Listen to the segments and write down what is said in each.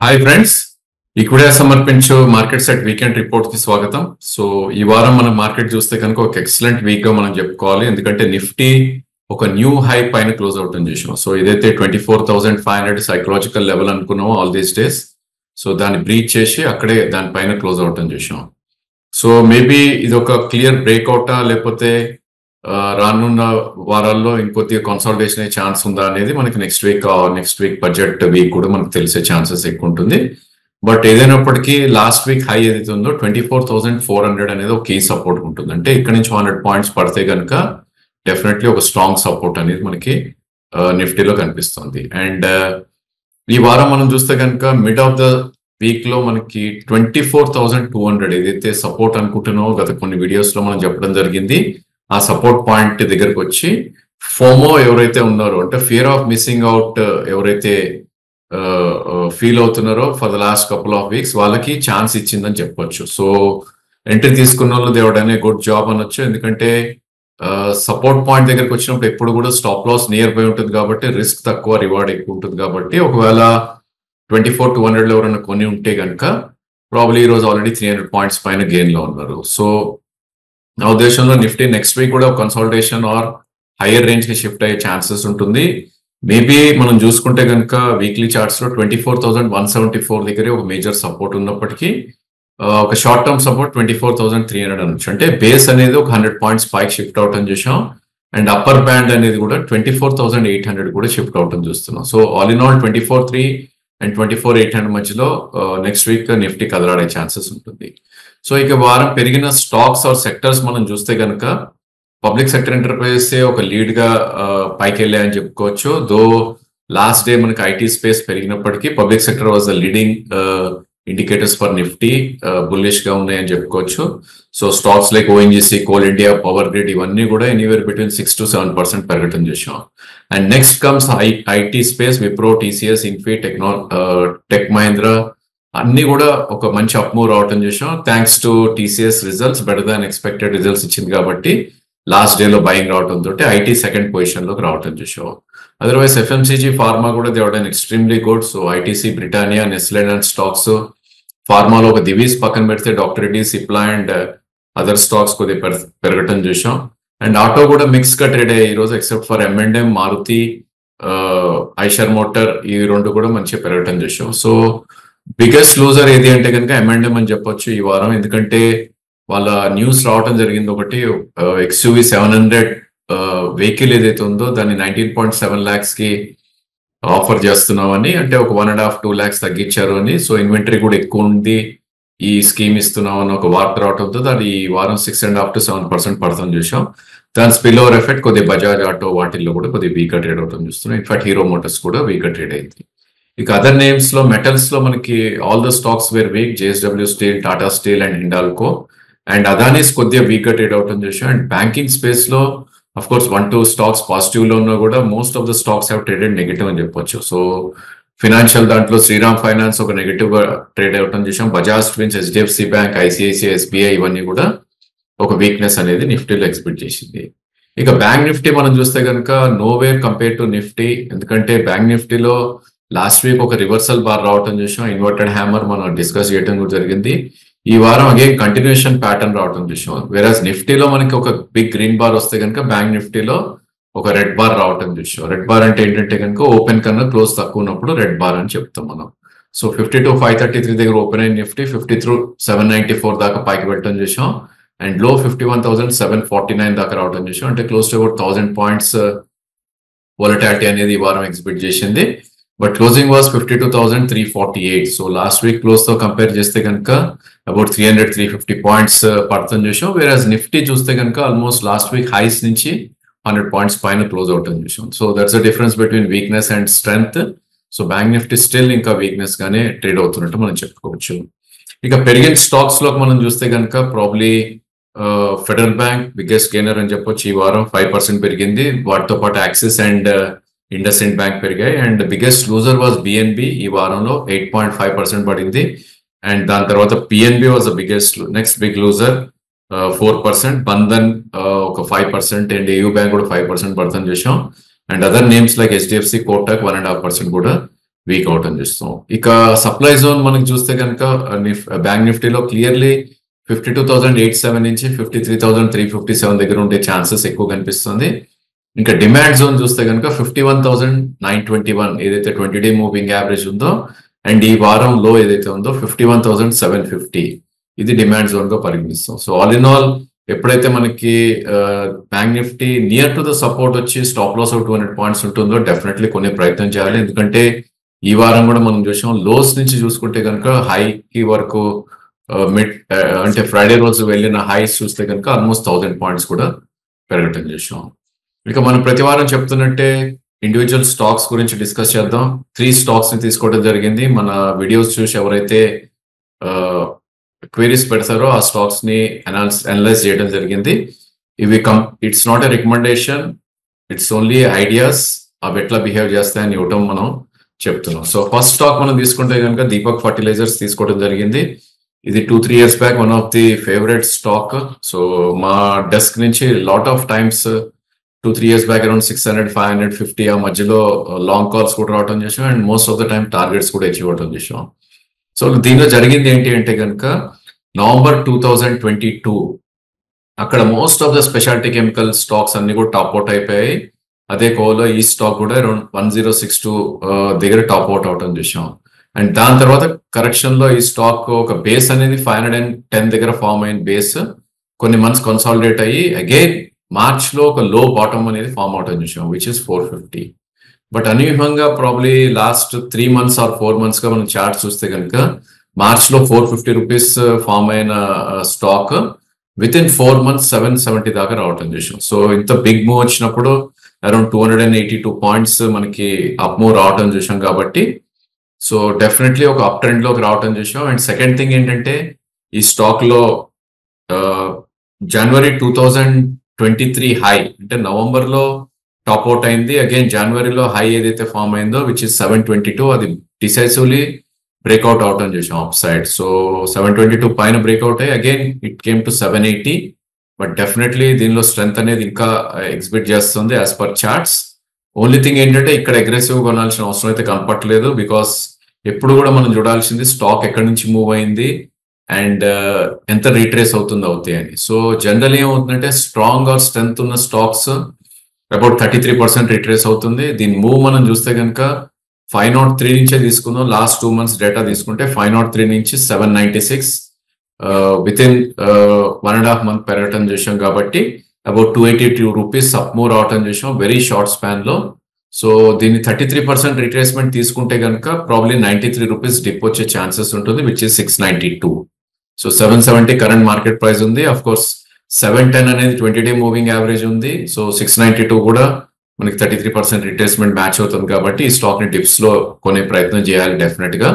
Hi friends, ఇప్పుడే సమర్పించు market set weekend report కి స్వాగతం. సో ఈ వారం మనం మార్కెట్ చూస్తే కనుక ఒక ఎక్సలెంట్ వీక్ గా మనం చెప్పుకోవాలి. ఎందుకంటే నిఫ్టీ ఒక న్యూ హై పైన క్లోజ్ అవుట్ అని చేసాం. సో ఇదైతే 24,500 సైకలాజికల్ లెవెల్ అనుకున్నామో ఆల్ దీస్ డేస్, సో దాన్ని బ్రీచ్ చేసి అక్కడే దానిపైన క్లోజ్ అవుట్ అని చేసాం. సో మేబీ ఇది ఒక క్లియర్ బ్రేక్అవుటా లేకపోతే రానున్న వారాల్లో ఇంకొద్దిగా కన్సాలిడేషన్ అయ్యే ఛాన్స్ ఉందా అనేది మనకి నెక్స్ట్ వీక్ బడ్జెట్ వీక్ కూడా మనకు తెలిసే ఛాన్సెస్ ఎక్కువ ఉంటుంది. బట్ ఏదైనప్పటికీ లాస్ట్ వీక్ హై ఏదైతే ఉందో 24,400 అనేది ఒక కీ సపోర్ట్ ఉంటుంది. అంటే ఇక్కడ నుంచి 100 పాయింట్స్ పడితే కనుక డెఫినెట్లీ ఒక స్ట్రాంగ్ సపోర్ట్ అనేది మనకి నిఫ్టీలో కనిపిస్తుంది. అండ్ ఈ వారం మనం చూస్తే కనుక మిడ్ ఆఫ్ ద వీక్ లో మనకి 24,200 ఏదైతే సపోర్ట్ అనుకుంటున్నామో గత కొన్ని వీడియోస్ లో మనం చెప్పడం జరిగింది. ఆ సపోర్ట్ పాయింట్ దగ్గరకు వచ్చి ఫోమో ఎవరైతే ఉన్నారో, అంటే ఫియర్ ఆఫ్ మిస్సింగ్ అవుట్ ఎవరైతే ఫీల్ అవుతున్నారో for the last couple of weeks, వాళ్ళకి ఛాన్స్ ఇచ్చిందని చెప్పొచ్చు. సో ఎంట్రీ తీసుకున్న వాళ్ళు దేవడనే గుడ్ జాబ్ అనొచ్చు. ఎందుకంటే సపోర్ట్ పాయింట్ దగ్గరకు వచ్చినప్పుడు ఎప్పుడు కూడా స్టాప్ లాస్ నియర్ బై ఉంటుంది కాబట్టి రిస్క్ తక్కువ, రివార్డ్ ఎక్కువ ఉంటుంది. కాబట్టి ఒకవేళ 24,200 లో ఎవరైనా కొని ఉంటే కనుక ప్రాబ్లీ ఈ రోజు ఆల్రెడీ 300 పాయింట్స్ పైన గెయిన్ లో ఉన్నారు. సో నా ఉద్దేశంలో నిఫ్టీ నెక్స్ట్ వీక్ కూడా కన్సాలిడేషన్ ఆర్ హైయర్ రేంజ్ కి షిఫ్ట్ అయ్యే ఛాన్సెస్ ఉంటుంది. మేబీ మనం చూసుకుంటే కనుక వీక్లీ చార్ట్స్ లో 24,174 దగ్గరే ఒక మేజర్ సపోర్ట్ ఉన్నప్పటికీ ఒక షార్ట్ టర్మ్ సపోర్ట్ 24,300 అనొచ్చు. అంటే బేస్ అనేది ఒక 100 పాయింట్స్ పైకి షిఫ్ట్ అవుట్ అని చూసాం. అండ్ అప్పర్ బ్యాండ్ అనేది కూడా 24,800 కూడా షిఫ్ట్ అవుట్ అని చూస్తున్నాం. So all in all 24,300 and 24,800 మధ్యలో నెక్స్ట్ వీక్ నిఫ్టీ కదలాడే ఛాన్సెస్ ఉంటుంది. సో ఇక వారం పెరిగిన స్టాక్స్ ఆర్ సెక్టర్స్ మనం చూస్తే కనుక పబ్లిక్ సెక్టర్ ఎంటర్ప్రైజెస్ ఒక లీడ్ గా పైకి వెళ్ళాయని చెప్పుకోవచ్చు. దో లాస్ట్ డే మనకి ఐటీ స్పేస్ పెరిగినప్పటికీ public sector was the leading indicators for Nifty bullish గా ఉన్నాయని చెప్పుకోవచ్చు. So stocks like ONGC, Coal India, Power Grid ఇవన్నీ కూడా ఎనీవేర్ బిట్వీన్ 6 to 7% పెరగటం చేసాం. And next comes IT space, Wipro, TCS, Infy, tech Mahindra అన్ని కూడా ఒక మంచి అప్మూవ్ రావటం చేసాం. Thanks to TCS results better than expected results ఇచ్చింది కాబట్టి లాస్ట్ డే లో బయింగ్ రావడం తోటి ఐటీ సెకండ్ పొజిషన్ లోకి రావటం చూసాం. అదర్వైజ్ ఎఫ్ఎంసీజీ, ఫార్మా కూడా దేవడం extremely good. So ITC, Britannia, Nestle and stocks, ఫార్మాలో ఒక దివీస్ పక్కన పెడితే doctor Reddy, Cipla and other stocks కొద్దిగా పెరగటం చూసాం. అండ్ ఆటో కూడా మిక్స్ గా ట్రేడ్ అయ్యాయి ఈ రోజు, except for M&M, Maruti, Eicher motor, ఈ రెండు కూడా మంచిగా పెరగటం చూసాం. సో బిగ్గెస్ట్ లూజర్ ఏది అంటే కనుక M&M అని చెప్పొచ్చు ఈ వారం. ఎందుకంటే వాళ్ళ న్యూస్ రావటం జరిగింది ఒకటి, XUV 700 వెహికల్ ఏదైతే ఉందో దాన్ని 19.7 lakhs కి ఆఫర్ చేస్తున్నామని, అంటే ఒక 1.5-2 lakhs తగ్గించారు అని. సో ఇన్వెంటరీ కూడా ఎక్కువ ఉంది, ఈ స్కీమ్ ఇస్తున్నాం అని ఒక వార్త రావడంతో దాని ఈ వారం 6.5 to 7% పడుతుంది చూసాం. దాని స్పిల్ ఓవర్ ఎఫెక్ట్ కొద్దిగా బజాజ్ ఆటో వాటిల్లో కూడా కొద్దిగా వీక్గా ట్రేడ్ అవటం చూస్తున్నాం. ఇన్ఫాక్ట్ హీరో మోటార్స్ కూడా వీక్గా ట్రేడ్ అయింది. ఇక అదర్ నేమ్స్ లో మెటల్స్ లో మనకి all the stocks were weak, JSW steel, Tata steel and Hindalco. And Adanis కొద్దిగా వీక్గా ట్రేడ్ అవటం చూసాం. అండ్ బ్యాంకింగ్ స్పేస్ లో అఫ్ కోర్స్ 1-2 స్టాక్స్ పాజిటివ్ లో ఉన్నా కూడా most of the stocks have traded negative అని చెప్పొచ్చు. సో ఫినాన్షియల్ దాంట్లో శ్రీరామ్ ఫైనాన్స్ ఒక నెగిటివ్ గా ట్రేడ్ అవటం చూసాం. Bajaj twins, HDFC bank, ICICI, SBI ఇవన్నీ కూడా ఒక వీక్నెస్ అనేది నిఫ్టీలో ఎక్స్పెక్ట్ చేసింది. ఇక బ్యాంక్ నిఫ్టీ మనం చూస్తే కనుక నోవేర్ కంపేర్ టు నిఫ్టీ. ఎందుకంటే బ్యాంక్ నిఫ్టీలో లాస్ట్ వీక్ ఒక రివర్సల్ బార్ రావటం చూసాం, ఇన్వర్టెడ్ హ్యామర్ మనం డిస్కస్ చేయడం కూడా జరిగింది. ఈ వారం అగైన్ కంటిన్యూషన్ ప్యాటర్న్ రావటం చూసాం. వేరాజ్ నిఫ్టీలో మనకి ఒక బిగ్ గ్రీన్ బార్ వస్తే కనుక బ్యాంక్ నిఫ్టీలో ఒక రెడ్ బార్ రావటం చూసాం. రెడ్ బార్ అంటే ఏంటంటే కనుక ఓపెన్ కన్నా క్లోజ్ తక్కువ ఉన్నప్పుడు రెడ్ బార్ అని చెప్తాం మనం. సో 52,533 దగ్గర ఓపెన్ అయిన నిఫ్టీ 53,794 దాకా పైకి వెళ్ళటం చూసాం. అండ్ లో 51,749 దాకా రావటం చూసాం. అంటే close to about 1000 points volatility అనేది ఈ వారం ఎగ్జిబిట్ చేసింది. But closing was 52,348. So last week close తో కంపేర్ చేస్తే కనుక అబౌట్ 300-350 పాయింట్స్ పడుతుంది చూసాం. వేరాజ్ నిఫ్టీ చూస్తే కనుక ఆల్మోస్ట్ లాస్ట్ వీక్ హైస్ నుంచి 100 పాయింట్స్ పైన క్లోజ్ అవుతుంది చూసాం. So that's the difference between weakness and strength. So bank Nifty still ఇంకా వీక్నెస్ గానే ట్రేడ్ అవుతున్నట్టు మనం చెప్పుకోవచ్చు. ఇక పెరిగిన స్టాక్స్ లో మనం చూస్తే కనుక probably Federal Bank biggest gainer అని చెప్పొచ్చు. ఈ వారం 5% పెరిగింది. వాటితో పాటు Axis and IndusInd bank పెరిగాయి. And biggest loser was BNB. ఈ వారంలో 8.5% పడింది. అండ్ దాని తర్వాత PNB was the biggest next big loser 4%. Bandhan ఒక 5% అండ్ AU బ్యాంక్ కూడా 5% పడుతుంది చూసాం. And other names like HDFC, Kotak 1.5% కూడా వీక్ అవటం చూస్తాం. ఇక సప్లై జోన్ మనకి చూస్తే కనుక బ్యాంక్ నిఫ్టీలో క్లియర్లీ 52,087 నుంచి 53,357 దగ్గర ఉండే ఛాన్సెస్ ఎక్కువ కనిపిస్తుంది. ఇంకా డిమాండ్ జోన్ చూస్తే కనుక 51,921 ఏదైతే 20-day మూవింగ్ యావరేజ్ ఉందో అండ్ ఈ వారం లో ఏదైతే ఉందో 51,750 ఇది డిమాండ్ జోన్ గా పరిగణిస్తాం. సో ఆల్ ఇన్ ఆల్ ఎప్పుడైతే మనకి bank Nifty near to the support వచ్చి స్టాప్ లాస్ 200 పాయింట్స్ ఉంటుందో డెఫినెట్లీ కొనే ప్రయత్నం చేయాలి. ఎందుకంటే ఈ వారం కూడా మనం చూసాం లోస్ నుంచి చూసుకుంటే కనుక హైకి వరకు అంటే ఫ్రైడే రోజు వెళ్ళిన హైస్ చూస్తే కనుక ఆల్మోస్ట్ 1000 పాయింట్స్ కూడా పెరగటం చూసాం. ఇక మనం ప్రతి వారం చెప్తున్నట్టే ఇండివిజువల్ స్టాక్స్ గురించి డిస్కస్ చేద్దాం. 3 స్టాక్స్ ని తీసుకోవడం జరిగింది. మన వీడియోస్ చూసి ఎవరైతే క్వైరీస్ పెడతారో ఆ స్టాక్స్ ని అనలైజ్ చేయడం జరిగింది. ఇవి it's not a recommendation, it's only ideas అవి ఎట్లా బిహేవ్ చేస్తాయని ఇవ్వటం మనం చెప్తున్నాం. సో ఫస్ట్ స్టాక్ మనం తీసుకుంటే కనుక దీపక్ ఫర్టిలైజర్స్ తీసుకోవడం జరిగింది. ఇది 2-3 years back one of the favourite stock. So మా డెస్క్ నుంచి lot of times 2-3 years back around 600, 550 ఆ మధ్యలో లాంగ్ కాల్స్ కూడా రావడం చేసాం and most of the time targets కూడా అచీవ్ అవడం చేసాం. సో దీనిలో జరిగింది ఏంటి అంటే కనుక నవంబర్ 2022 అక్కడ most of the speciality chemical stocks అన్ని కూడా టాప్ అవుట్ అయిపోయాయి. అదే కోలో ఈ స్టాక్ కూడా అరౌండ్ 1062 దగ్గర టాప్ అవుట్ అవటం చూసాం. అండ్ దాని తర్వాత కరెక్షన్ లో ఈ స్టాక్ ఒక బేస్ అనేది 510 దగ్గర ఫామ్ అయిన బేస్ కొన్ని మంత్స్ కన్సాలిడేట్ అయ్యి అగైన్ మార్చ్ లో ఒక లో బాటమ్ అనేది ఫామ్ అవటం చూసాం విచ్ ఇస్ 450. బట్ అనూహ్యంగా probably last 3 months or 4 months గా మనం చార్ట్ చూస్తే కనుక మార్చ్ లో 450 రూపీస్ ఫామ్ అయిన స్టాక్ విత్ ఇన్ 4 months 770 దాకా రావటం చూసాం. సో ఇంత బిగ్ మూవ్ వచ్చినప్పుడు అరౌండ్ 282 పాయింట్స్ మనకి అప్ మూవ్ రావటం చూసాం కాబట్టి సో డెఫినెట్లీ ఒక అప్ ట్రెండ్ లోకి రావటం చూసాం. అండ్ సెకండ్ థింగ్ ఏంటంటే ఈ స్టాక్ లో జనవరి 2023 హై అంటే నవంబర్ లో టాప్ అవుట్ అయింది. అగైన్ జనవరిలో హై ఏదైతే ఫామ్ అయిందో విచ్ ఇస్ 722 అది డిసైసివ్లీ బ్రేక్అవుట్ అవటం చూసాం అప్ సైడ్. సో 722 పైన బ్రేక్అవుట్ అయ్యి again it came to 780. But definitely దీనిలో స్ట్రెంత్ అనేది ఇంకా ఎగ్జిబిట్ చేస్తుంది as per charts. Only thing ఏంటంటే ఇక్కడ అగ్రెసివ్ కొనాల్సిన అవసరం అయితే కనపట్లేదు బికాస్ ఎప్పుడు కూడా మనం చూడాల్సింది స్టాక్ ఎక్కడి నుంచి మూవ్ అయింది అండ్ ఎంత రీట్రేస్ అవుతాయి అని. సో జనరల్ ఏమవుతుందంటే స్ట్రాంగ్ ఆర్ స్ట్రెంత్ ఉన్న స్టాక్స్ అబౌట్ 33% రిట్రేస్ అవుతుంది. దీని మూవ్ మనం చూస్తే కనుక 503 నుంచే తీసుకుందాం. లాస్ట్ 2 months డేటా తీసుకుంటే 503 నుంచి 796 విత్ ఇన్ 1.5 month పెరగటం చేసాం కాబట్టి అబౌట్ 282 రూపీస్ అప్ మూవ్ రావటం చేసాం వెరీ షార్ట్ స్పాన్ లో. సో దీన్ని 33% రిట్రేస్మెంట్ తీసుకుంటే కనుక ప్రాబ్లీ 93 రూపీస్ డిప్ వచ్చే ఛాన్సెస్ ఉంటుంది which is 692. So 770 current market price ఉంది. అఫ్ కోర్స్ 710 అనేది 20-day మూవింగ్ యావరేజ్ ఉంది. సో 692 కూడా మనకి 33% రిట్రేస్మెంట్ మ్యాచ్ అవుతుంది కాబట్టి ఈ స్టాక్ ని డిప్స్ లో కొనే ప్రయత్నం చేయాలి డెఫినెట్ గా.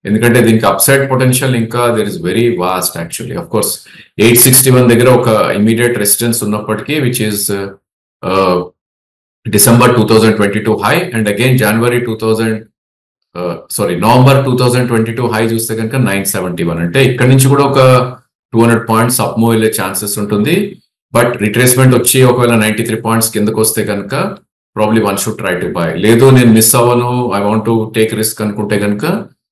ఎందుకంటే దీనికి అప్సైడ్ పొటెన్షియల్ ఇంకా there is very vast actually. Of course 861 దగ్గర ఒక ఇమీడియట్ రెసిస్టెన్స్ ఉన్నప్పటికీ which is December 2022 high and again November 2022 high చూస్తే కనుక 971 అంటే ఇక్కడ నుంచి కూడా ఒక 200 పాయింట్స్ అప్ మూవ్ వెళ్ళే ఛాన్సెస్ ఉంటుంది. బట్ రిట్రేస్మెంట్ వచ్చి ఒకవేళ 93 పాయింట్స్ కిందకు వస్తే కనుక probably one should try to buy. లేదు నేను మిస్ అవ్వను I want to take risk అనుకుంటే కనుక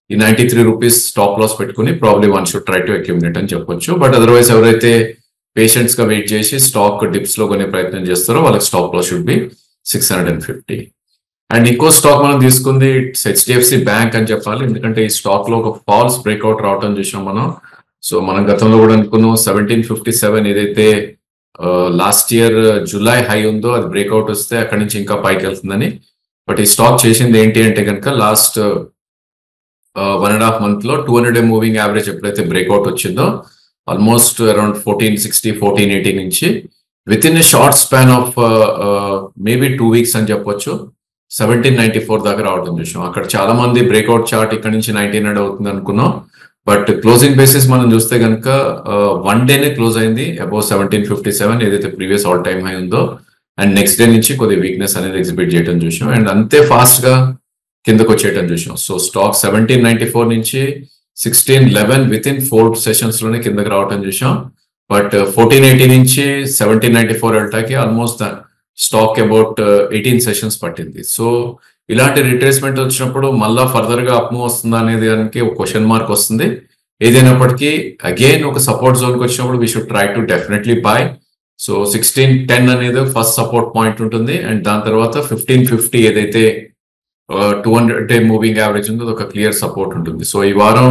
ఈ 93 రూపీస్ స్టాప్ లాస్ పెట్టుకుని probably one should try to accumulate అని చెప్పొచ్చు. బట్ అదర్వైజ్ ఎవరైతే పేషెంట్స్ గా వెయిట్ చేసి స్టాక్ డిప్స్ లో కొనే ప్రయత్నం చేస్తారో వాళ్ళకి stop loss should be 650. And ఇంకో స్టాక్ మనం తీసుకుంది ఇట్స్ హెచ్డిఎఫ్సి బ్యాంక్ అని చెప్పాలి. ఎందుకంటే ఈ స్టాక్ లో ఒక ఫాల్స్ బ్రేక్అవుట్ రావటం చూసాం మనం. సో మనం గతంలో కూడా అనుకున్నాం 1757 ఏదైతే లాస్ట్ ఇయర్ జూలై హై ఉందో అది బ్రేక్అవుట్ వస్తే అక్కడి నుంచి ఇంకా పైకి వెళ్తుందని. బట్ ఈ స్టాక్ చేసింది ఏంటి అంటే కనుక లాస్ట్ 1.5 month లో 200-day మూవింగ్ యావరేజ్ ఎప్పుడైతే బ్రేక్అవుట్ వచ్చిందో ఆల్మోస్ట్ అరౌండ్ 1460, 1480 నుంచి with in a short span of maybe 2 weeks అని చెప్పొచ్చు 1794 దాకా రావడం చూసాం. అక్కడ చాలా మంది బ్రేక్అవుట్ చార్ట్ ఇక్కడ నుంచి 1900 అవుతుంది అనుకున్నాం. బట్ క్లోజింగ్ బేసిస్ మనం చూస్తే కనుక 1 డేనే క్లోజ్ అయింది అబౌవ్ 1757 ఏదైతే ప్రీవియస్ ఆల్ టైమ్ హై ఉందో. అండ్ నెక్స్ట్ డే నుంచి కొద్దిగా వీక్నెస్ అనేది ఎగ్జిబిట్ చేయడం చూసాం అండ్ అంతే ఫాస్ట్ గా కిందకు వచ్చేయటం చూసాం. సో స్టాక్ 1794 నుంచి 1611 విత్ ఇన్ 4 sessions లోనే కిందకి రావటం చూసాం. బట్ 1480 నుంచి 1794 వెళ్ళటానికి ఆల్మోస్ట్ స్టాక్ అబౌట్ 18 sessions పట్టింది. సో ఇలాంటి రిట్రేస్మెంట్ వచ్చినప్పుడు మళ్ళా ఫర్దర్ గా అప్ మూవ్ వస్తుందా అనేది దానికి ఒక క్వశ్చన్ మార్క్ వస్తుంది. ఏదైనప్పటికీ అగైన్ ఒక సపోర్ట్ జోన్ కి వచ్చినప్పుడు we should try to definitely by. So 1610 అనేది ఫస్ట్ సపోర్ట్ పాయింట్ ఉంటుంది, అండ్ దాని తర్వాత 1550 ఏదైతే 200-day మూవింగ్ యావరేజ్ ఉందో ఒక క్లియర్ సపోర్ట్ ఉంటుంది. సో ఈ వారం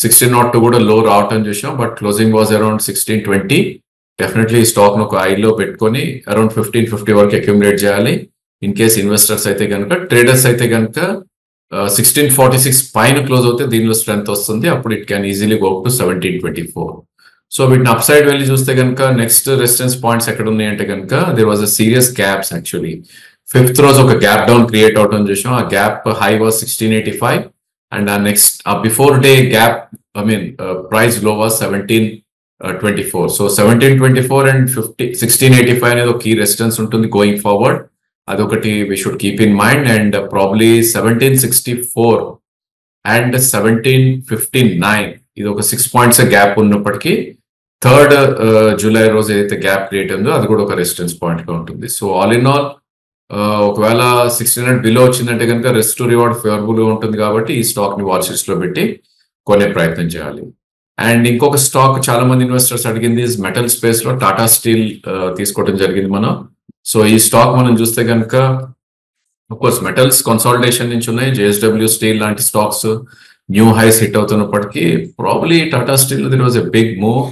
1602 కూడా లో రావటం చూసాం, but closing was around 1620. Definitely ఈ స్టాక్ ను ఒక ఐలో పెట్టుకొని అరౌండ్ 1550 వరకు అక్యుములేట్ చేయాలి. ఇన్ కేస్ ఇన్వెస్టర్స్ అయితే కనుక. ట్రేడర్స్ అయితే కనుక 1646 పైన క్లోజ్ అవుతే దీనిలో స్ట్రెంత్ వస్తుంది, అప్పుడు it can easily go to 1724. So వీటిని అప్ సైడ్ వెళ్ళి చూస్తే కనుక నెక్స్ట్ రెసిస్టెన్స్ పాయింట్స్ ఎక్కడ ఉన్నాయంటే కనుక there was a serious gaps. Actually 5th రోజు ఒక గ్యాప్ డౌన్ క్రియేట్ అవటం చూసాం. ఆ గ్యాప్ హై వాజ్ 1685, అండ్ ఆ next before day gap price లో వాజ్ 1724. సో 1724 అండ్ 1685 అనేది ఒక కీ రెసిస్టెన్స్ ఉంటుంది గోయింగ్ ఫార్వర్డ్. అదొకటి we should keep in mind. And probably 1764 and 1759 ఇది ఒక 6 points గ్యాప్ ఉన్నప్పటికీ 3rd జూలై రోజు ఏదైతే గ్యాప్ క్రియేట్ ఉందో అది కూడా ఒక రెసిస్టెన్స్ పాయింట్ గా ఉంటుంది. సో ఆల్ ఇన్ ఆల్ ఒకవేళ 1600 బిలో వచ్చిందంటే కనుక రిస్క్ టు రివార్డ్ ఫేవరబుల్ గా ఉంటుంది, కాబట్టి ఈ స్టాక్ ని వాచ్ లిస్ట్ లో పెట్టి కొనే ప్రయత్నం చేయాలి. అండ్ ఇంకొక స్టాక్ చాలా మంది ఇన్వెస్టర్స్ అడిగింది మెటల్ స్పేస్ లో టాటా స్టీల్ తీసుకోవడం జరిగింది మనం. సో ఈ స్టాక్ మనం చూస్తే కనుక కోర్స్ మెటల్స్ కన్సాలిడేషన్ నుంచి ఉన్నాయి. జేఎస్డబ్ల్యూ స్టీల్ లాంటి స్టాక్స్ న్యూ హైస్ హిట్ అవుతున్నప్పటికీ probably Tata steel there was a big move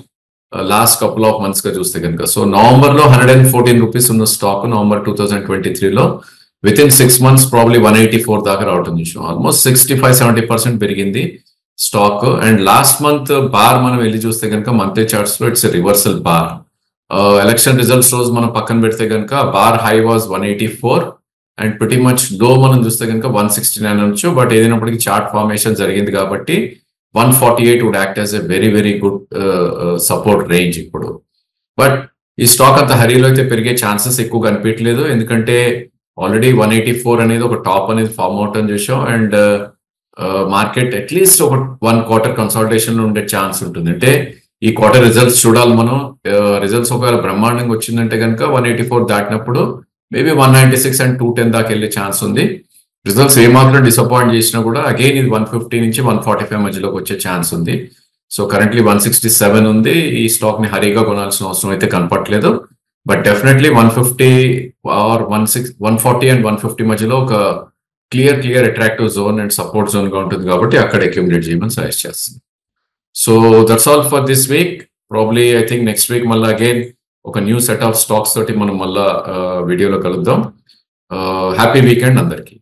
last couple of months గా చూస్తే కనుక. సో నవంబర్ లో 114 రూపీస్ ఉన్న స్టాక్ నవంబర్ 2023లో విత్ ఇన్ 6 months ప్రాబ్లీ 184 దాకా రావడం చూసాం. ఆల్మోస్ట్ 65-70% పెరిగింది stock. And last month bar మనం వెళ్ళి చూస్తే కనుక మంత్లీ చార్ట్స్ లో it's reversal bar. Election results రోజు మనం పక్కన పెడితే కనుక bar high was 184 and pretty much లో మనం చూస్తే కనుక 169 అనొచ్చు. బట్ ఏదైనప్పటికీ చార్ట్ ఫార్మేషన్ జరిగింది కాబట్టి 148 would act as a very very good support range ఇప్పుడు. బట్ ఈ స్టాక్ అంత హరీలో అయితే పెరిగే ఛాన్సెస్ ఎక్కువ కనిపించలేదు, ఎందుకంటే ఆల్రెడీ 184 అనేది ఒక టాప్ అనేది ఫామ్ అవటం చూసాం. అండ్ మార్కెట్ అట్లీస్ట్ ఒక 1 quarter కన్సల్టేషన్ లో ఉండే ఛాన్స్ ఉంటుంది. అంటే ఈ క్వార్టర్ రిజల్ట్స్ చూడాలి మనం. రిజల్ట్స్ ఒకవేళ బ్రహ్మాండంగా వచ్చిందంటే కనుక 184 దాటినప్పుడు మేబీ 196 అండ్ 210 దాకా వెళ్ళే ఛాన్స్ ఉంది. రిజల్ట్స్ ఏమాత్రం డిసప్పాయింట్ చేసినా కూడా అగైన్ ఇది 150 నుంచి 145 మధ్యలోకి వచ్చే ఛాన్స్ ఉంది. సో కరెంట్లీ 167 ఉంది. ఈ స్టాక్ ని హరీగా కొనాల్సిన అవసరం అయితే కనపట్లేదు. బట్ డెఫినెట్లీ 150 ఆర్ 140 అండ్ 150 మధ్యలో ఒక clear attractive zone and support zone గా ఉంటుంది, కాబట్టి అక్కడ అక్యుములేట్ చేయమని సజెస్ట్ చేస్తుంది. So that's all for this week. Probably I think next week మళ్ళీ అగైన్ ఒక న్యూ సెట్ ఆఫ్ స్టాక్స్ తోటి మనం మళ్ళా వీడియోలో కలుద్దాం. హ్యాపీ వీకెండ్ అందరికీ.